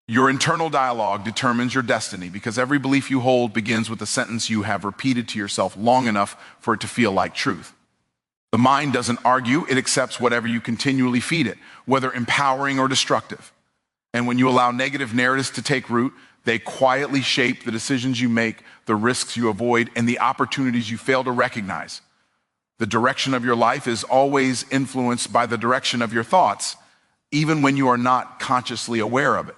Your internal dialogue determines your destiny because every belief you hold begins with a sentence you have repeated to yourself long enough for it to feel like truth. The mind doesn't argue, it accepts whatever you continually feed it, whether empowering or destructive. And when you allow negative narratives to take root, they quietly shape the decisions you make, the risks you avoid, and the opportunities you fail to recognize. The direction of your life is always influenced by the direction of your thoughts, even when you are not consciously aware of it.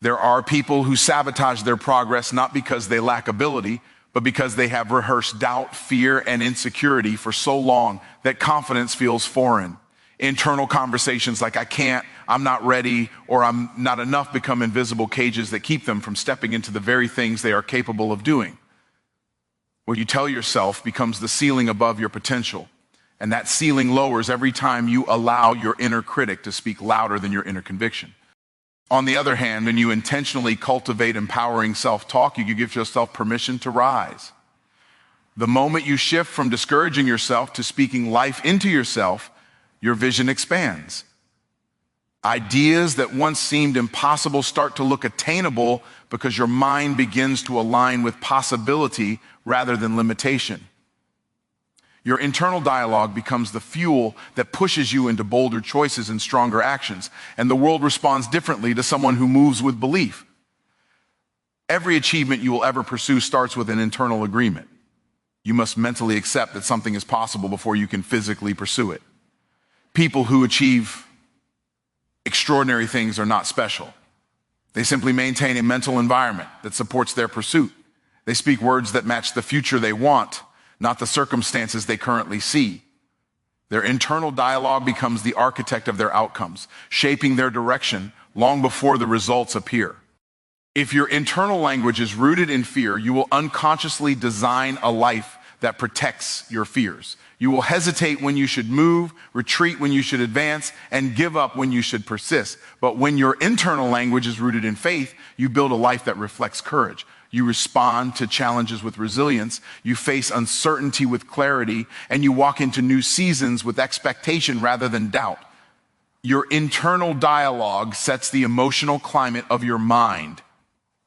There are people who sabotage their progress not because they lack ability, but because they have rehearsed doubt, fear, and insecurity for so long that confidence feels foreign. Internal conversations like "I can't," "I'm not ready," or "I'm not enough" become invisible cages that keep them from stepping into the very things they are capable of doing. What you tell yourself becomes the ceiling above your potential, and that ceiling lowers every time you allow your inner critic to speak louder than your inner conviction. On the other hand, when you intentionally cultivate empowering self-talk, you give yourself permission to rise. The moment you shift from discouraging yourself to speaking life into yourself, your vision expands. Ideas that once seemed impossible start to look attainable because your mind begins to align with possibility rather than limitation. Your internal dialogue becomes the fuel that pushes you into bolder choices and stronger actions, and the world responds differently to someone who moves with belief. Every achievement you will ever pursue starts with an internal agreement. You must mentally accept that something is possible before you can physically pursue it. People who achieve extraordinary things are not special. They simply maintain a mental environment that supports their pursuit. They speak words that match the future they want, not the circumstances they currently see. Their internal dialogue becomes the architect of their outcomes, shaping their direction long before the results appear. If your internal language is rooted in fear, you will unconsciously design a life that protects your fears. You will hesitate when you should move, retreat when you should advance, and give up when you should persist. But when your internal language is rooted in faith, you build a life that reflects courage. You respond to challenges with resilience, you face uncertainty with clarity, and you walk into new seasons with expectation rather than doubt. Your internal dialogue sets the emotional climate of your mind.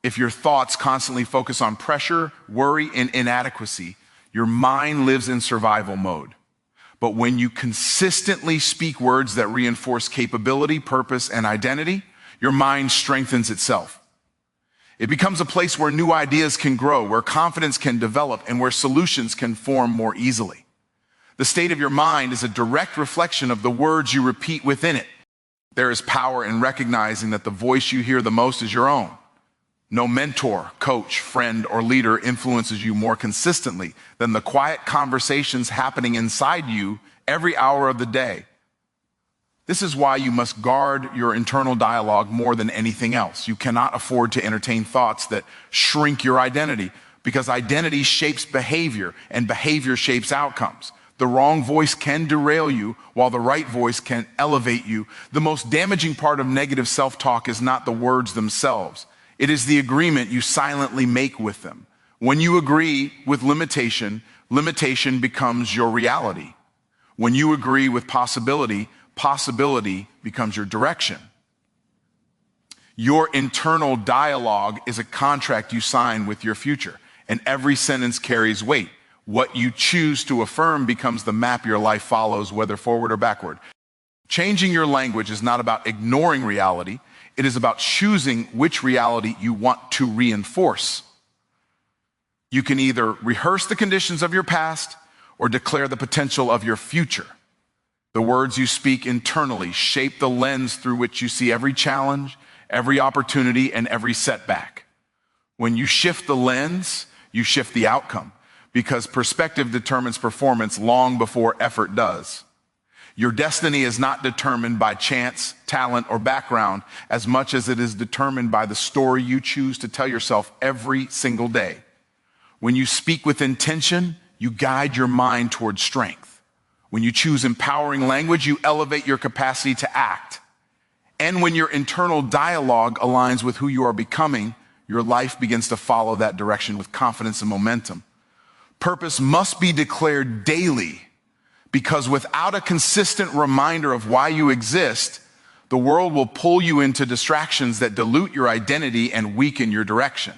If your thoughts constantly focus on pressure, worry, and inadequacy, your mind lives in survival mode. But when you consistently speak words that reinforce capability, purpose, and identity, your mind strengthens itself. It becomes a place where new ideas can grow, where confidence can develop, and where solutions can form more easily. The state of your mind is a direct reflection of the words you repeat within it. There is power in recognizing that the voice you hear the most is your own. No mentor, coach, friend, or leader influences you more consistently than the quiet conversations happening inside you every hour of the day. This is why you must guard your internal dialogue more than anything else. You cannot afford to entertain thoughts that shrink your identity, because identity shapes behavior and behavior shapes outcomes. The wrong voice can derail you while the right voice can elevate you. The most damaging part of negative self-talk is not the words themselves. It is the agreement you silently make with them. When you agree with limitation, limitation becomes your reality. When you agree with possibility, possibility becomes your direction. Your internal dialogue is a contract you sign with your future, and every sentence carries weight. What you choose to affirm becomes the map your life follows, whether forward or backward. Changing your language is not about ignoring reality. It is about choosing which reality you want to reinforce. You can either rehearse the conditions of your past or declare the potential of your future. The words you speak internally shape the lens through which you see every challenge, every opportunity, and every setback. When you shift the lens, you shift the outcome, because perspective determines performance long before effort does. Your destiny is not determined by chance, talent, or background as much as it is determined by the story you choose to tell yourself every single day. When you speak with intention, you guide your mind towards strength. When you choose empowering language, you elevate your capacity to act. And when your internal dialogue aligns with who you are becoming, your life begins to follow that direction with confidence and momentum. Purpose must be declared daily, because without a consistent reminder of why you exist, The world will pull you into distractions that dilute your identity and weaken your direction.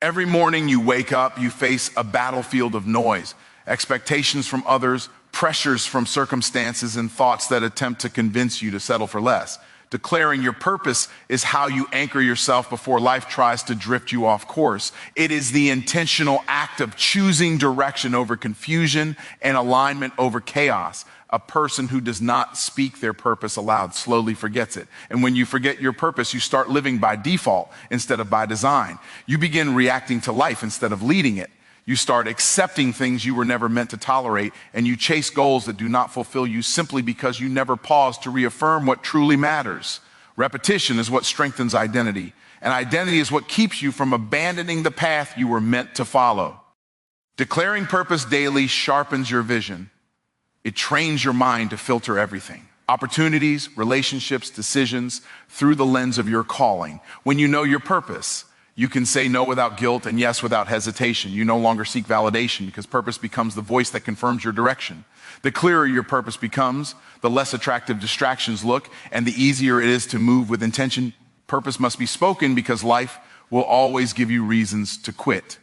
Every morning you wake up, you face a battlefield of noise, expectations from others, pressures from circumstances, and thoughts that attempt to convince you to settle for less. Declaring your purpose is how you anchor yourself before life tries to drift you off course. It is the intentional act of choosing direction over confusion and alignment over chaos. A person who does not speak their purpose aloud slowly forgets it. And when you forget your purpose, you start living by default instead of by design. You begin reacting to life instead of leading it. You start accepting things you were never meant to tolerate, and you chase goals that do not fulfill you simply because you never pause to reaffirm what truly matters. Repetition is what strengthens identity, and identity is what keeps you from abandoning the path you were meant to follow. Declaring purpose daily sharpens your vision. It trains your mind to filter everything. Opportunities, relationships, decisions through the lens of your calling. When you know your purpose, you can say no without guilt and yes without hesitation. You no longer seek validation because purpose becomes the voice that confirms your direction. The clearer your purpose becomes, the less attractive distractions look, and the easier it is to move with intention. Purpose must be spoken because life will always give you reasons to quit.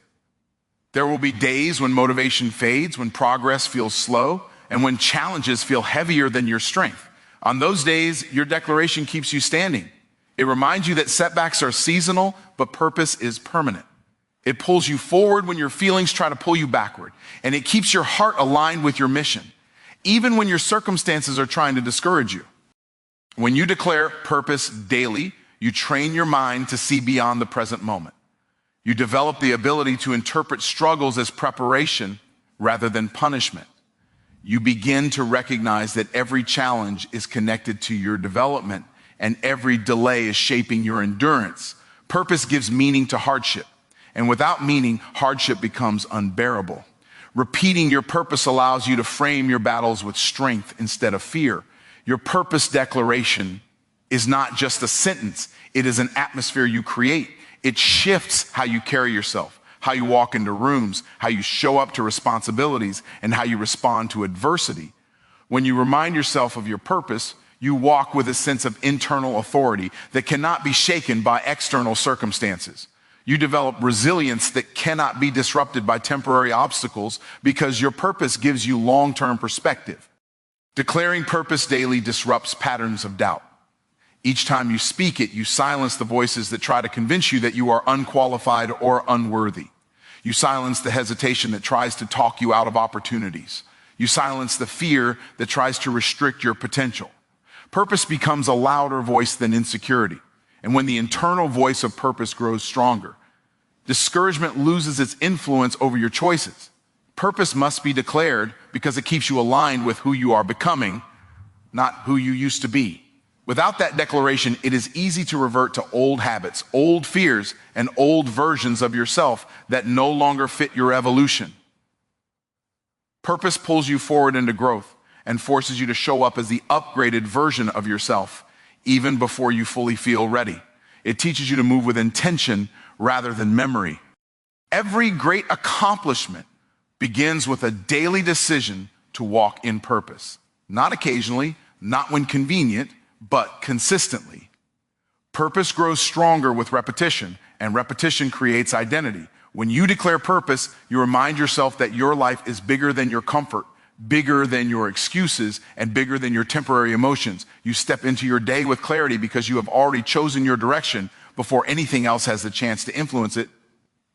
There will be days when motivation fades, when progress feels slow, and when challenges feel heavier than your strength. On those days, your declaration keeps you standing. It reminds you that setbacks are seasonal, but purpose is permanent. It pulls you forward when your feelings try to pull you backward, and it keeps your heart aligned with your mission, even when your circumstances are trying to discourage you. When you declare purpose daily, you train your mind to see beyond the present moment. You develop the ability to interpret struggles as preparation rather than punishment. You begin to recognize that every challenge is connected to your development, and every delay is shaping your endurance. Purpose gives meaning to hardship, and without meaning, hardship becomes unbearable. Repeating your purpose allows you to frame your battles with strength instead of fear. Your purpose declaration is not just a sentence, it is an atmosphere you create. It shifts how you carry yourself, how you walk into rooms, how you show up to responsibilities, and how you respond to adversity. When you remind yourself of your purpose, you walk with a sense of internal authority that cannot be shaken by external circumstances. You develop resilience that cannot be disrupted by temporary obstacles because your purpose gives you long-term perspective. Declaring purpose daily disrupts patterns of doubt. Each time you speak it, you silence the voices that try to convince you that you are unqualified or unworthy. You silence the hesitation that tries to talk you out of opportunities. You silence the fear that tries to restrict your potential. Purpose becomes a louder voice than insecurity. And when the internal voice of purpose grows stronger, discouragement loses its influence over your choices. Purpose must be declared because it keeps you aligned with who you are becoming, not who you used to be. Without that declaration, it is easy to revert to old habits, old fears, and old versions of yourself that no longer fit your evolution. Purpose pulls you forward into growth and forces you to show up as the upgraded version of yourself, even before you fully feel ready. It teaches you to move with intention rather than memory. Every great accomplishment begins with a daily decision to walk in purpose. Not occasionally, not when convenient, but consistently. Purpose grows stronger with repetition, and repetition creates identity. When you declare purpose, you remind yourself that your life is bigger than your comfort, bigger than your excuses, and bigger than your temporary emotions. You step into your day with clarity because you have already chosen your direction before anything else has the chance to influence it.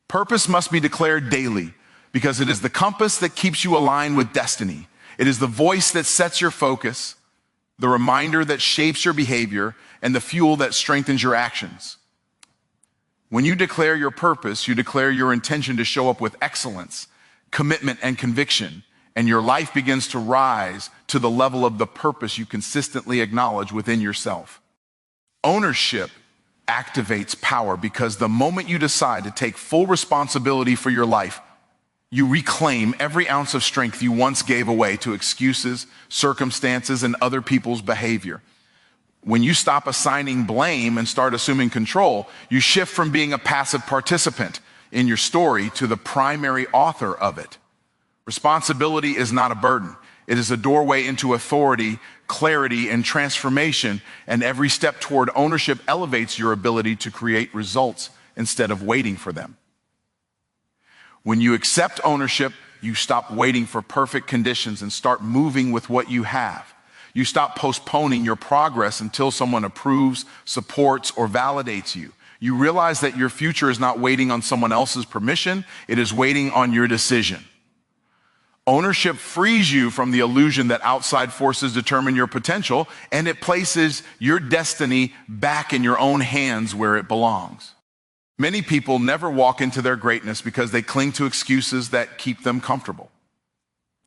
Purpose must be declared daily because it is the compass that keeps you aligned with destiny. It is the voice that sets your focus, the reminder that shapes your behavior, and the fuel that strengthens your actions. When you declare your purpose, you declare your intention to show up with excellence, commitment, and conviction, and your life begins to rise to the level of the purpose you consistently acknowledge within yourself. Ownership activates power because the moment you decide to take full responsibility for your life, you reclaim every ounce of strength you once gave away to excuses, circumstances, and other people's behavior. When you stop assigning blame and start assuming control, you shift from being a passive participant in your story to the primary author of it. Responsibility is not a burden. It is a doorway into authority, clarity, and transformation, and every step toward ownership elevates your ability to create results instead of waiting for them. When you accept ownership, you stop waiting for perfect conditions and start moving with what you have. You stop postponing your progress until someone approves, supports, or validates you. You realize that your future is not waiting on someone else's permission, it is waiting on your decision. Ownership frees you from the illusion that outside forces determine your potential, and it places your destiny back in your own hands where it belongs. Many people never walk into their greatness because they cling to excuses that keep them comfortable.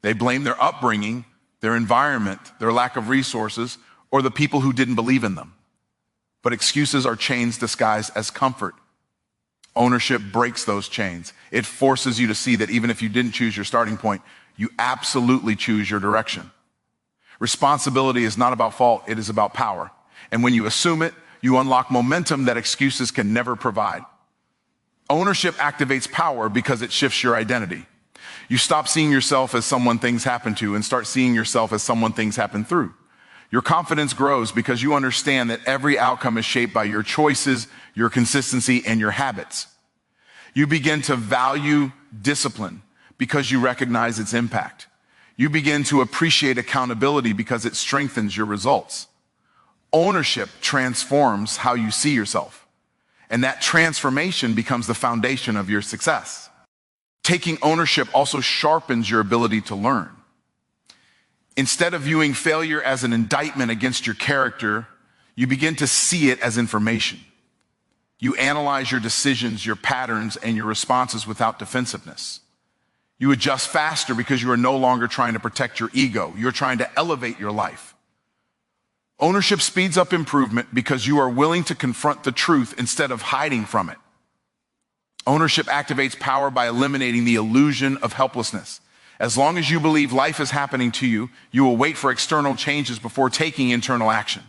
They blame their upbringing, their environment, their lack of resources, or the people who didn't believe in them. But excuses are chains disguised as comfort. Ownership breaks those chains. It forces you to see that even if you didn't choose your starting point, you absolutely choose your direction. Responsibility is not about fault, it is about power. And when you assume it, you unlock momentum that excuses can never provide. Ownership activates power because it shifts your identity. You stop seeing yourself as someone things happen to and start seeing yourself as someone things happen through. Your confidence grows because you understand that every outcome is shaped by your choices, your consistency, and your habits. You begin to value discipline because you recognize its impact. You begin to appreciate accountability because it strengthens your results. Ownership transforms how you see yourself. And that transformation becomes the foundation of your success. Taking ownership also sharpens your ability to learn. Instead of viewing failure as an indictment against your character, you begin to see it as information. You analyze your decisions, your patterns, and your responses without defensiveness. You adjust faster because you are no longer trying to protect your ego. You're trying to elevate your life. Ownership speeds up improvement because you are willing to confront the truth instead of hiding from it. Ownership activates power by eliminating the illusion of helplessness. As long as you believe life is happening to you, you will wait for external changes before taking internal action.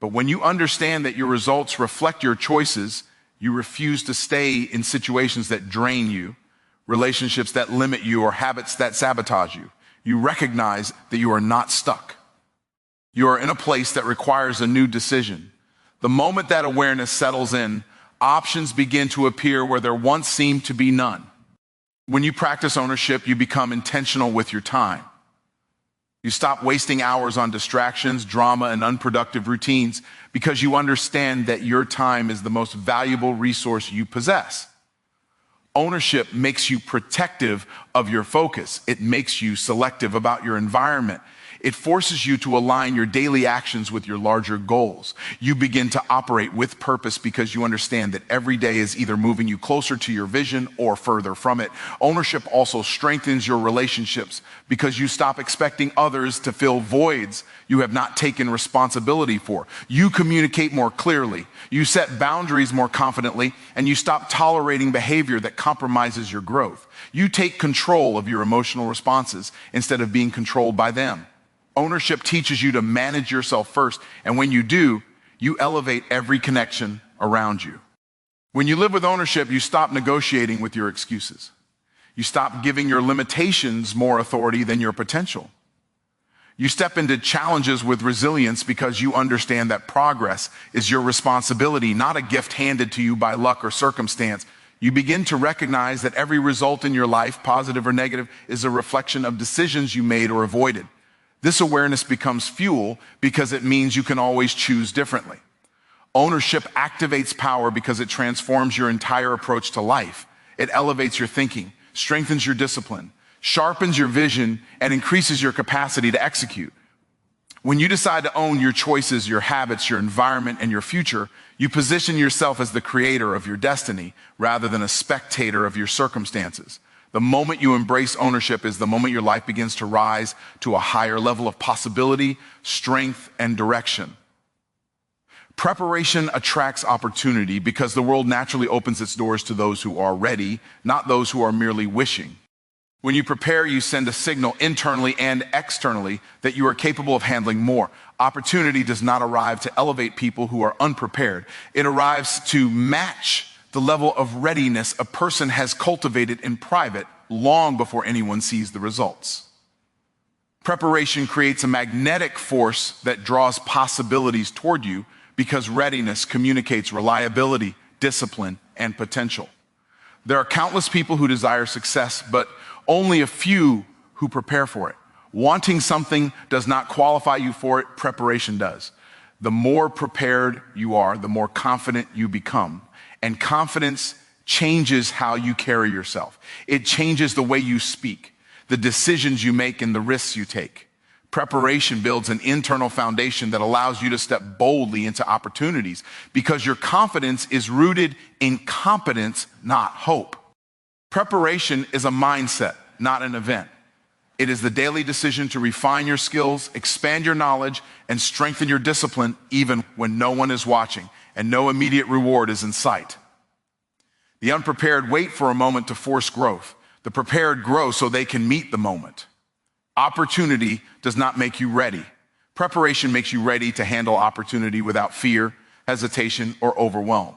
But when you understand that your results reflect your choices, you refuse to stay in situations that drain you, relationships that limit you, or habits that sabotage you. You recognize that you are not stuck. You are in a place that requires a new decision. The moment that awareness settles in, options begin to appear where there once seemed to be none. When you practice ownership, you become intentional with your time. You stop wasting hours on distractions, drama, and unproductive routines because you understand that your time is the most valuable resource you possess. Ownership makes you protective of your focus. It makes you selective about your environment. It forces you to align your daily actions with your larger goals. You begin to operate with purpose because you understand that every day is either moving you closer to your vision or further from it. Ownership also strengthens your relationships because you stop expecting others to fill voids you have not taken responsibility for. You communicate more clearly, you set boundaries more confidently, and you stop tolerating behavior that compromises your growth. You take control of your emotional responses instead of being controlled by them. Ownership teaches you to manage yourself first, and when you do, you elevate every connection around you. When you live with ownership, you stop negotiating with your excuses. You stop giving your limitations more authority than your potential. You step into challenges with resilience because you understand that progress is your responsibility, not a gift handed to you by luck or circumstance. You begin to recognize that every result in your life, positive or negative, is a reflection of decisions you made or avoided. This awareness becomes fuel because it means you can always choose differently. Ownership activates power because it transforms your entire approach to life. It elevates your thinking, strengthens your discipline, sharpens your vision, and increases your capacity to execute. When you decide to own your choices, your habits, your environment, and your future, you position yourself as the creator of your destiny rather than a spectator of your circumstances. The moment you embrace ownership is the moment your life begins to rise to a higher level of possibility, strength, and direction. Preparation attracts opportunity because the world naturally opens its doors to those who are ready, not those who are merely wishing. When you prepare, you send a signal internally and externally that you are capable of handling more. Opportunity does not arrive to elevate people who are unprepared. It arrives to match the level of readiness a person has cultivated in private long before anyone sees the results. Preparation creates a magnetic force that draws possibilities toward you because readiness communicates reliability, discipline, and potential. There are countless people who desire success, but only a few who prepare for it. Wanting something does not qualify you for it, preparation does. The more prepared you are, the more confident you become. And confidence changes how you carry yourself. It changes the way you speak, the decisions you make, and the risks you take. Preparation builds an internal foundation that allows you to step boldly into opportunities because your confidence is rooted in competence, not hope. Preparation is a mindset, not an event. It is the daily decision to refine your skills, expand your knowledge, and strengthen your discipline even when no one is watching and no immediate reward is in sight. The unprepared wait for a moment to force growth. The prepared grow so they can meet the moment. Opportunity does not make you ready. Preparation makes you ready to handle opportunity without fear, hesitation, or overwhelm.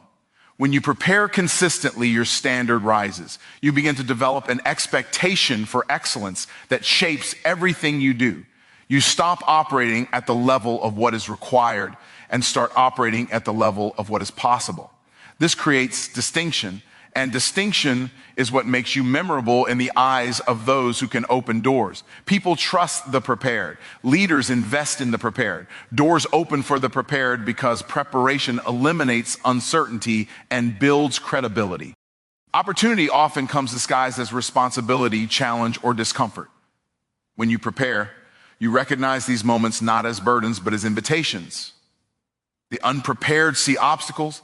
When you prepare consistently, your standard rises. You begin to develop an expectation for excellence that shapes everything you do. You stop operating at the level of what is required and start operating at the level of what is possible. This creates distinction, and distinction is what makes you memorable in the eyes of those who can open doors. People trust the prepared. Leaders invest in the prepared. Doors open for the prepared because preparation eliminates uncertainty and builds credibility. Opportunity often comes disguised as responsibility, challenge, or discomfort. When you prepare, you recognize these moments not as burdens, but as invitations. The unprepared see obstacles.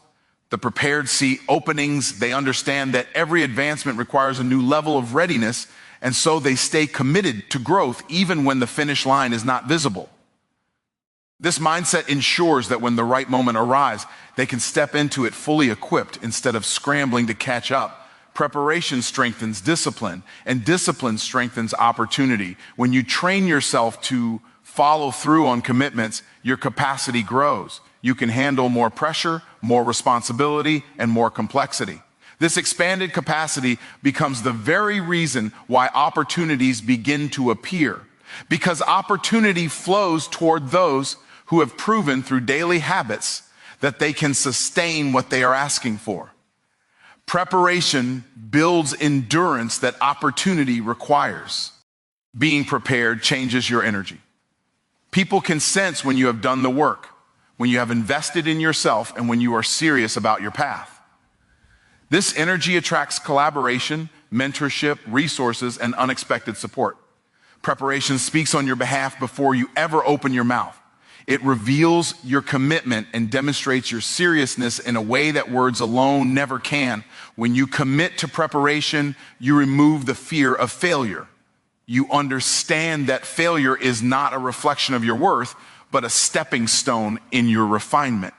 The prepared see openings. They understand that every advancement requires a new level of readiness, and so they stay committed to growth even when the finish line is not visible. This mindset ensures that when the right moment arrives, they can step into it fully equipped instead of scrambling to catch up. Preparation strengthens discipline, and discipline strengthens opportunity. When you train yourself to follow through on commitments, your capacity grows. You can handle more pressure, more responsibility, and more complexity. This expanded capacity becomes the very reason why opportunities begin to appear, because opportunity flows toward those who have proven through daily habits that they can sustain what they are asking for. Preparation builds endurance that opportunity requires. Being prepared changes your energy. People can sense when you have done the work, when you have invested in yourself, and when you are serious about your path. This energy attracts collaboration, mentorship, resources, and unexpected support. Preparation speaks on your behalf before you ever open your mouth. It reveals your commitment and demonstrates your seriousness in a way that words alone never can. When you commit to preparation, you remove the fear of failure. You understand that failure is not a reflection of your worth, but a stepping stone in your refinement.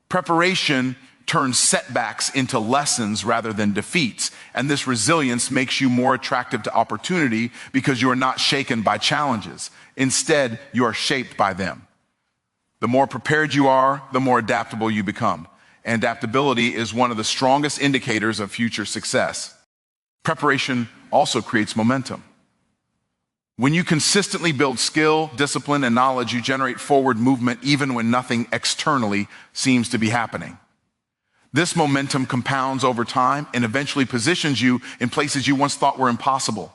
Preparation turns setbacks into lessons rather than defeats, and this resilience makes you more attractive to opportunity because you are not shaken by challenges. Instead, you are shaped by them. The more prepared you are, the more adaptable you become. And adaptability is one of the strongest indicators of future success. Preparation also creates momentum. When you consistently build skill, discipline, and knowledge, you generate forward movement even when nothing externally seems to be happening. This momentum compounds over time and eventually positions you in places you once thought were impossible.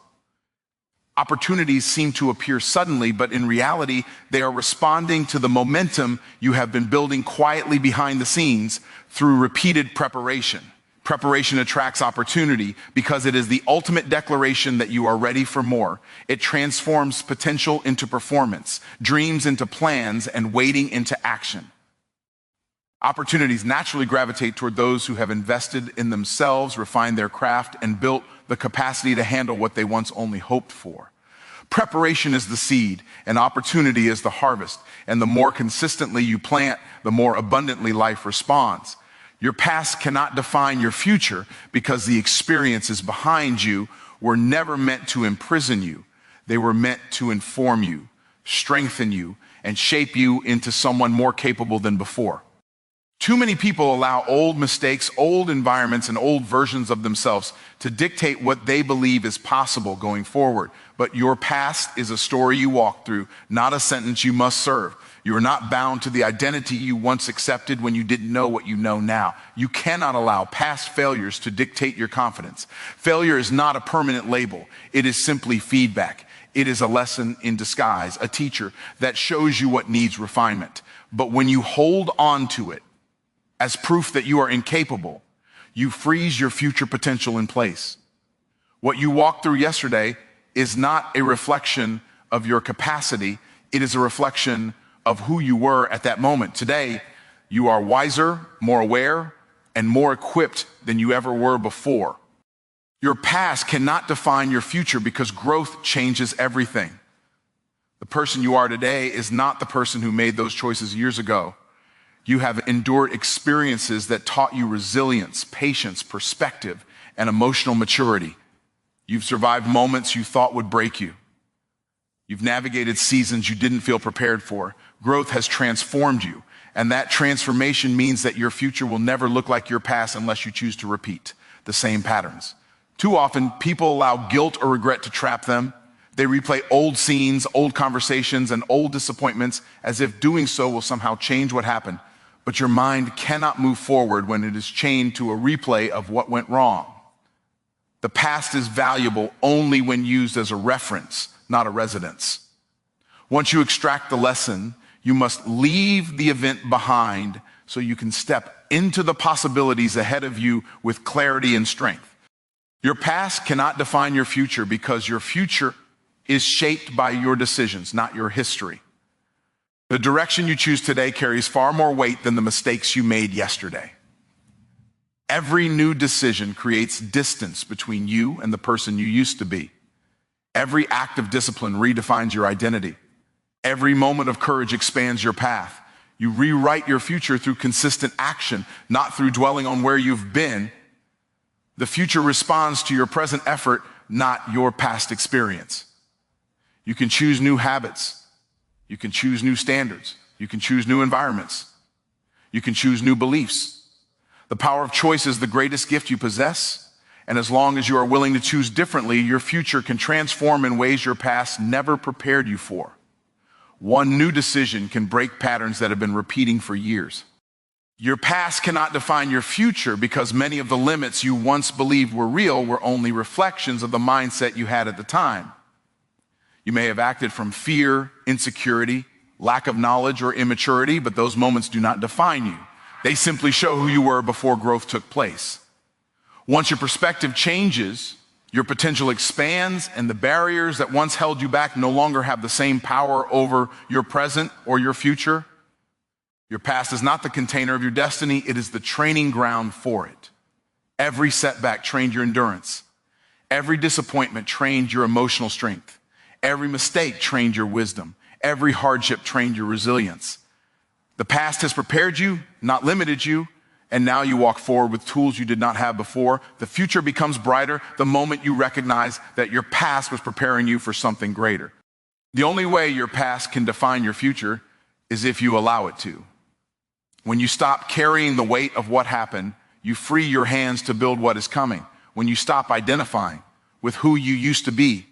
Opportunities seem to appear suddenly, but in reality, they are responding to the momentum you have been building quietly behind the scenes through repeated preparation. Preparation attracts opportunity because it is the ultimate declaration that you are ready for more. It transforms potential into performance, dreams into plans, and waiting into action. Opportunities naturally gravitate toward those who have invested in themselves, refined their craft, and built the capacity to handle what they once only hoped for. Preparation is the seed, and opportunity is the harvest. And the more consistently you plant, the more abundantly life responds. Your past cannot define your future because the experiences behind you were never meant to imprison you. They were meant to inform you, strengthen you, and shape you into someone more capable than before. Too many people allow old mistakes, old environments, and old versions of themselves to dictate what they believe is possible going forward. But your past is a story you walk through, not a sentence you must serve. You are not bound to the identity you once accepted when you didn't know what you know now. You cannot allow past failures to dictate your confidence. Failure is not a permanent label. It is simply feedback. It is a lesson in disguise, a teacher that shows you what needs refinement. But when you hold on to it as proof that you are incapable, you freeze your future potential in place. What you walked through yesterday is not a reflection of your capacity. It is a reflection of who you were at that moment. Today, you are wiser, more aware, and more equipped than you ever were before. Your past cannot define your future because growth changes everything. The person you are today is not the person who made those choices years ago. You have endured experiences that taught you resilience, patience, perspective, and emotional maturity. You've survived moments you thought would break you. You've navigated seasons you didn't feel prepared for. Growth has transformed you, and that transformation means that your future will never look like your past unless you choose to repeat the same patterns. Too often, people allow guilt or regret to trap them. They replay old scenes, old conversations, and old disappointments as if doing so will somehow change what happened. But your mind cannot move forward when it is chained to a replay of what went wrong. The past is valuable only when used as a reference, not a residence. Once you extract the lesson, you must leave the event behind so you can step into the possibilities ahead of you with clarity and strength. Your past cannot define your future because your future is shaped by your decisions, not your history. The direction you choose today carries far more weight than the mistakes you made yesterday. Every new decision creates distance between you and the person you used to be. Every act of discipline redefines your identity. Every moment of courage expands your path. You rewrite your future through consistent action, not through dwelling on where you've been. The future responds to your present effort, not your past experience. You can choose new habits. You can choose new standards. You can choose new environments. You can choose new beliefs. The power of choice is the greatest gift you possess. And as long as you are willing to choose differently, your future can transform in ways your past never prepared you for. One new decision can break patterns that have been repeating for years. Your past cannot define your future because many of the limits you once believed were real were only reflections of the mindset you had at the time. You may have acted from fear, insecurity, lack of knowledge, or immaturity, but those moments do not define you. They simply show who you were before growth took place. Once your perspective changes, your potential expands, and the barriers that once held you back no longer have the same power over your present or your future. Your past is not the container of your destiny, it is the training ground for it. Every setback trained your endurance. Every disappointment trained your emotional strength. Every mistake trained your wisdom. Every hardship trained your resilience. The past has prepared you, not limited you, and now you walk forward with tools you did not have before. The future becomes brighter the moment you recognize that your past was preparing you for something greater. The only way your past can define your future is if you allow it to. When you stop carrying the weight of what happened, you free your hands to build what is coming. When you stop identifying with who you used to be,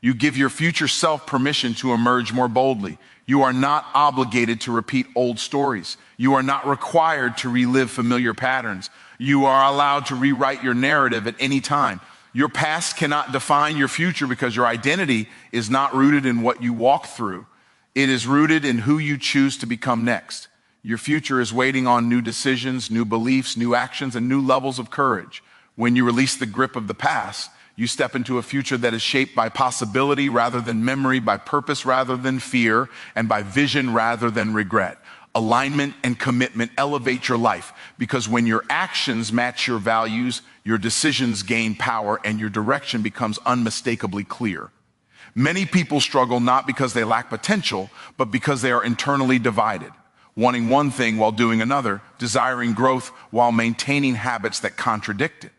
you give your future self permission to emerge more boldly. You are not obligated to repeat old stories. You are not required to relive familiar patterns. You are allowed to rewrite your narrative at any time. Your past cannot define your future because your identity is not rooted in what you walk through. It is rooted in who you choose to become next. Your future is waiting on new decisions, new beliefs, new actions, and new levels of courage. When you release the grip of the past, you step into a future that is shaped by possibility rather than memory, by purpose rather than fear, and by vision rather than regret. Alignment and commitment elevate your life because when your actions match your values, your decisions gain power and your direction becomes unmistakably clear. Many people struggle not because they lack potential, but because they are internally divided, wanting one thing while doing another, desiring growth while maintaining habits that contradict it.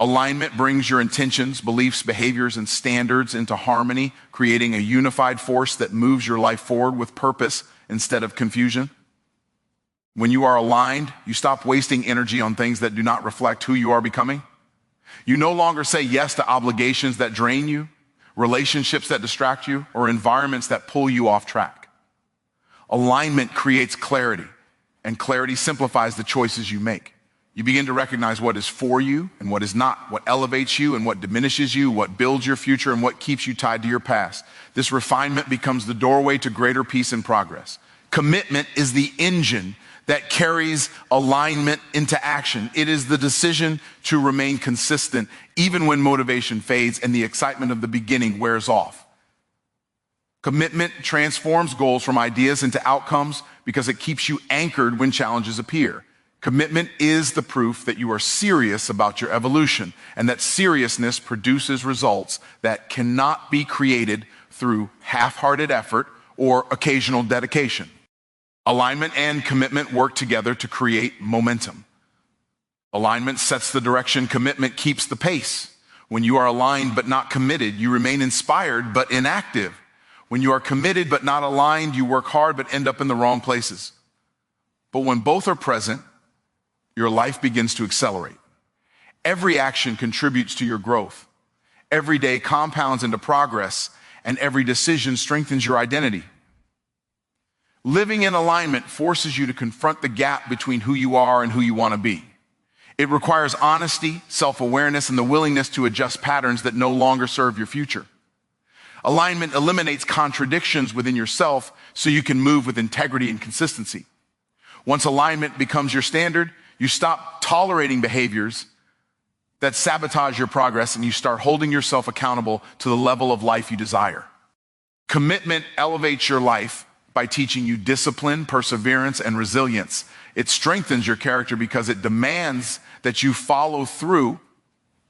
Alignment brings your intentions, beliefs, behaviors, and standards into harmony, creating a unified force that moves your life forward with purpose instead of confusion. When you are aligned, you stop wasting energy on things that do not reflect who you are becoming. You no longer say yes to obligations that drain you, relationships that distract you, or environments that pull you off track. Alignment creates clarity, and clarity simplifies the choices you make. You begin to recognize what is for you and what is not, what elevates you and what diminishes you, what builds your future and what keeps you tied to your past. This refinement becomes the doorway to greater peace and progress. Commitment is the engine that carries alignment into action. It is the decision to remain consistent even when motivation fades and the excitement of the beginning wears off. Commitment transforms goals from ideas into outcomes because it keeps you anchored when challenges appear. Commitment is the proof that you are serious about your evolution and that seriousness produces results that cannot be created through half-hearted effort or occasional dedication. Alignment and commitment work together to create momentum. Alignment sets the direction, commitment keeps the pace. When you are aligned but not committed, you remain inspired but inactive. When you are committed but not aligned, you work hard but end up in the wrong places. But when both are present, your life begins to accelerate. Every action contributes to your growth. Every day compounds into progress, and every decision strengthens your identity. Living in alignment forces you to confront the gap between who you are and who you want to be. It requires honesty, self-awareness, and the willingness to adjust patterns that no longer serve your future. Alignment eliminates contradictions within yourself so you can move with integrity and consistency. Once alignment becomes your standard, you stop tolerating behaviors that sabotage your progress and you start holding yourself accountable to the level of life you desire. Commitment elevates your life by teaching you discipline, perseverance, and resilience. It strengthens your character because it demands that you follow through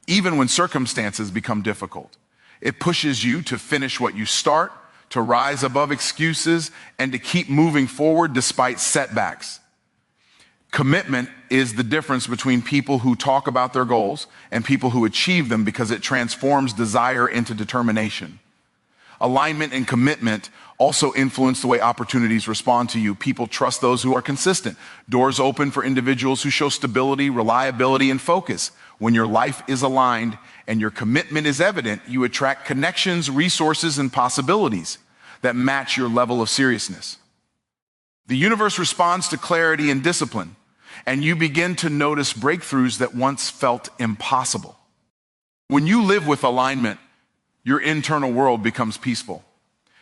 even when circumstances become difficult. It pushes you to finish what you start, to rise above excuses, and to keep moving forward despite setbacks. Commitment is the difference between people who talk about their goals and people who achieve them because it transforms desire into determination. Alignment and commitment also influence the way opportunities respond to you. People trust those who are consistent. Doors open for individuals who show stability, reliability, and focus. When your life is aligned and your commitment is evident, you attract connections, resources, and possibilities that match your level of seriousness. The universe responds to clarity and discipline, and you begin to notice breakthroughs that once felt impossible. When you live with alignment, your internal world becomes peaceful.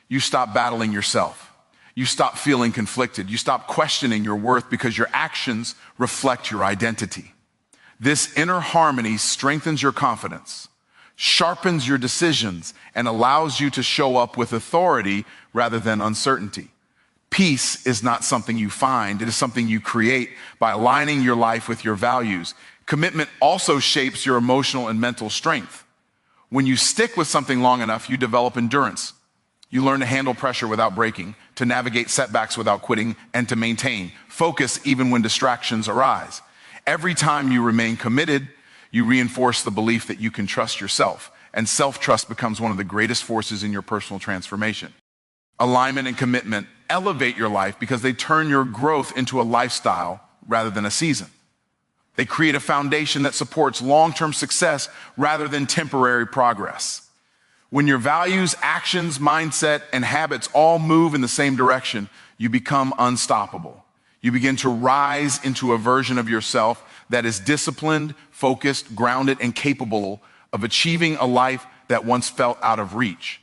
You stop battling yourself. You stop feeling conflicted. You stop questioning your worth because your actions reflect your identity. This inner harmony strengthens your confidence, sharpens your decisions, and allows you to show up with authority rather than uncertainty. Peace is not something you find. It is something you create by aligning your life with your values. Commitment also shapes your emotional and mental strength. When you stick with something long enough, you develop endurance. You learn to handle pressure without breaking, to navigate setbacks without quitting, and to maintain focus even when distractions arise. Every time you remain committed, you reinforce the belief that you can trust yourself, and self-trust becomes one of the greatest forces in your personal transformation. Alignment and commitment elevate your life because they turn your growth into a lifestyle rather than a season. They create a foundation that supports long-term success rather than temporary progress. When your values, actions, mindset, and habits all move in the same direction, you become unstoppable. You begin to rise into a version of yourself that is disciplined, focused, grounded, and capable of achieving a life that once felt out of reach.